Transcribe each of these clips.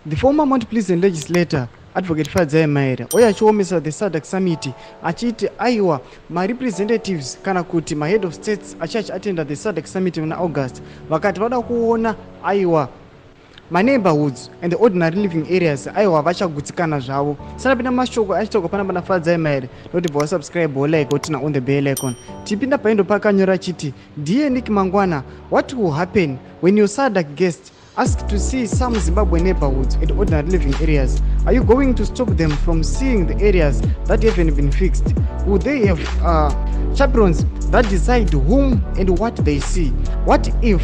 The former Mount Pleasant legislator Advocate Mahere oyachiomesa the SADC Summit achiti aiwa my representatives kana kuti my head of states attended the SADC Summit in August vakati vada kuona aiwa my neighborhoods and the ordinary living areas aiwa vachagutsikana zvavo sanapinda mashoko achitoka pana pana Mahere noti bva subscribe or like otina on the bell icon tipinda paindo pakanyora chiti dear Nick Mangwana, what will happen when your SADC guest ask to see some Zimbabwe neighborhoods and ordinary living areas? Are you going to stop them from seeing the areas that haven't been fixed? Will they have chaperones that decide whom and what they see? What if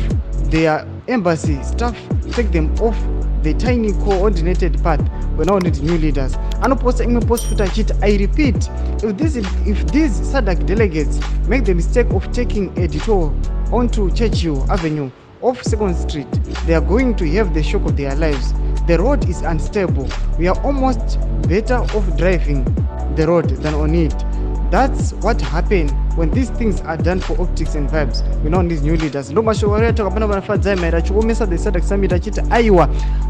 their embassy staff take them off the tiny coordinated path when I need new leaders? Anoposta ime post futa chit. I repeat, if these SADC delegates make the mistake of taking a detour onto Churchill Avenue off 2nd Street, they are going to have the shock of their lives. The road is unstable. We are almost better off driving the road than on it. That's what happened when these things are done for optics and vibes. We know these new leaders. No mashowari talk about Mahere chiomesa the SADC Summit achiti aiwa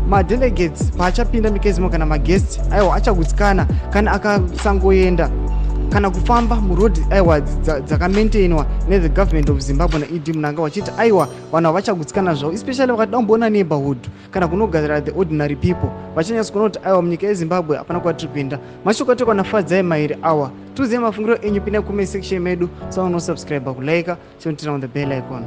ma delegates pachapinda mikezimo kana ma guests aiwa achagutsikana kana akasangoenda kana kufamba muroad aiwa dzakamaintainwa ne the government of Zimbabwe na Mnangagwa wachiti aiwa vanhu vachagutsikana zvavo, especially vakati damboona neighborhood kana kunogara the ordinary people vachanyasa kuona kuti aiwa munyika yeZimbabwe hapana kwatiri kuenda. Mashoko atekwa Mahere awa tuzive mafungiro enyu pinda comment section medu. So no subscribe, kulike, chontina on the bell icon.